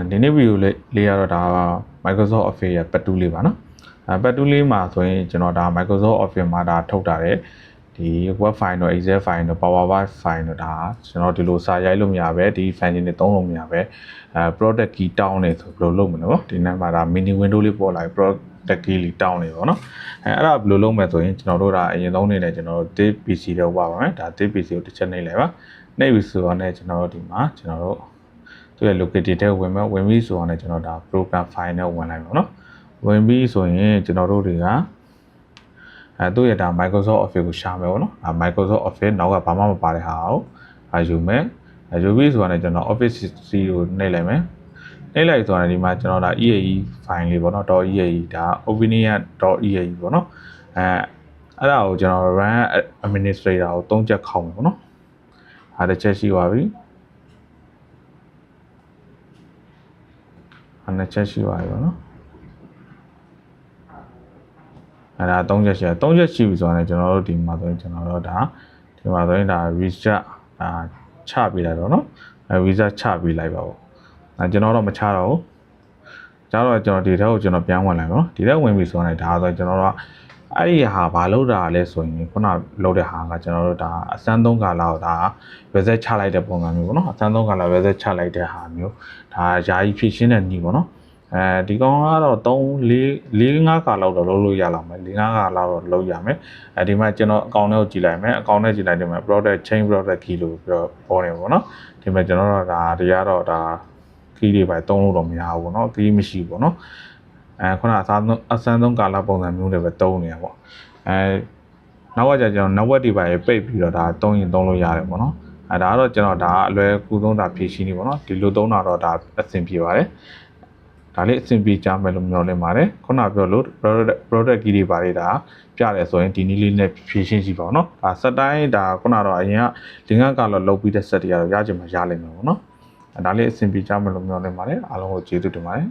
ဒီနေ့ဗီဒီယိုလေးရတော့ဒါ Microsoft Office ရဲ့ပတ်တူးလေးပါနော်ပတ်တူးလေးမှာဆိုရင်ကျွန်တော်ဒါ Microsoft Office မှာဒါထုတ်တာတဲ့ဒီ web file တို့ Excel file တို့ PowerPoint file တို့ဒါကျွန်တော်ဒီလိုစာရိုက်လို့မရပဲဒီ function တွေသုံးလို့မရပဲproduct key တောင်းနေဆိုဘယ်လိုလုပ်မလဲနော်ဒီနေ့မှာဒါ mini window လေးပေါ်လာပြီ product key လေးတောင်းနေပေါ့နော်အဲ့ဒါဘယ်လိုလုပ်မလဲဆိုရင်ကျွန်တော်တို့ဒါအရင်ဆုံးနေနဲ့ကျွန်တော်တို့ disk PC တော့ပါပါမယ်ဒါ disk PC ကိုတစ်ချက်နှိပ်လိုက်ပါနှိပ်ပြီဆိုတော့ねကျွန်တော်တို့ဒီမှာကျွန်တော်တို့သူရဲ့ located တဲ့ဝင်ပြီးဆိုတော့ねကျွန်တော်ဒါ program file နဲ့ဝင်လိုက်ပါတော့ဝင်ပြီးဆိုရင်ကျွန်တော်တို့တွေကသူ့ရဲ့ဒါ Microsoft Office ကိုရှာမယ်ပေါ့နော်Microsoft Office နောက်ကဘာမှမပါတဲ့ဟာကိုယူမယ်ယူပြီးဆိုတော့ねကျွန်တော် Office C ကိုနှိပ်လိုက်မယ်နှိပ်လိုက်ဆိုတော့ဒီမှာကျွန်တော်ဒါ EAE file လေးပေါ့နော် .eae ဒါ opinion.eae ပေါ့နော်အဲ့ဒါကိုကျွန်တော် run administrator ကို3ချက်ခေါက်မယ်ပေါ့နော်အဲ့ဒါချက်ရှိပါပြီအဲ့ချက်ရှိပါပြီပေါ့နော်အဲ့ဒါ3ချက်ရှိတယ်3ချက်ရှိပြီဆိုတော့ကျွန်တော်တို့ဒီမှာဆိုရင်ကျွန်တော်တို့ဒါဒီမှာဆိုရင်ဒါ reset ချပေးလိုက်တော့နော်reset ချပေးလိုက်ပါပေါ့ကျွန်တော်တော့မချတော့ဘူးကျတော့ကျွန်တော်ဒီထဲကိုကျွန်တော်ပြန်ဝင်လိုက်ပါနော်ဒီထဲဝင်ပြီဆိုတော့ဒါဆိုကျွန်တော်တို့အဲ့ဒီဟာဘာလို့တာလဲဆိုရင်ခုနလောက်တဲ့ဟာကကျွန်တော်တို့ဒါအစမ်း3ကာလကိုဒါ reset ချလိုက်တဲ့ပုံစံမျိုးပေါ့နော်အစမ်း3ကာလ reset ချလိုက်တဲ့ဟာမျိုးဒါယာယီဖြည့်ရှင်းတဲ့နည်းပေါ့နော်ဒီကောင်ကတော့3-4-5ကာလောက်တော့လုပ်လို့ရလာမယ်4-5ကာလောက်တော့လုပ်ရမယ်ဒီမှာကျွန်တော်အကောင့်ထဲကိုကြည့်လိုက်မယ်အကောင့်ထဲကြည့်လိုက်တယ်မှာ product chain product key လို့ပြောပေါ်နေပေါ့နော်ဒီမှာကျွန်တော်တို့ဒါတွေကတော့ဒါ key တွေပဲသုံးလို့တော့မရဘူးပေါ့နော် key မရှိဘူးပေါ့နော်ခုနအစမ်းဆုံးကာလပုံစံမျိုးတွေပဲသုံးနေရပေါ့နောက်ကကျွန်တော် network တွေပဲပိတ်ပြီးတော့ဒါသုံးရင်သုံးလို့ရတယ်ပေါ့နော်ဒါကတော့ကျွန်တော်ဒါအလွယ်ကူဆုံးဒါဖြည့်ရှင်းနေပေါ့နော်ဒီလိုသုံးတာတော့ဒါအဆင်ပြေပါတယ်ဒါလေးအဆင်ပြေကြမယ်လို့မျှော်လင့်ပါတယ်ခုနပြောလို့ product key တွေပါတယ်ဒါပြတယ်ဆိုရင်ဒီနည်းလေးနဲ့ဖြည့်ရှင်းကြည့်ပါဦးနော်ဒါစက်တိုင်းဒါခုနတော့အရင်ကလင်္ကာကတော့လုပ်ပြီးတဲ့ set တွေကတော့ရချင်မှရလိမ့်မယ်ပေါ့နော်ဒါလေးအဆင်ပြေကြမယ်လို့မျှော်လင့်ပါတယ်အားလုံးကိုကျေးဇူးတင်ပါတယ်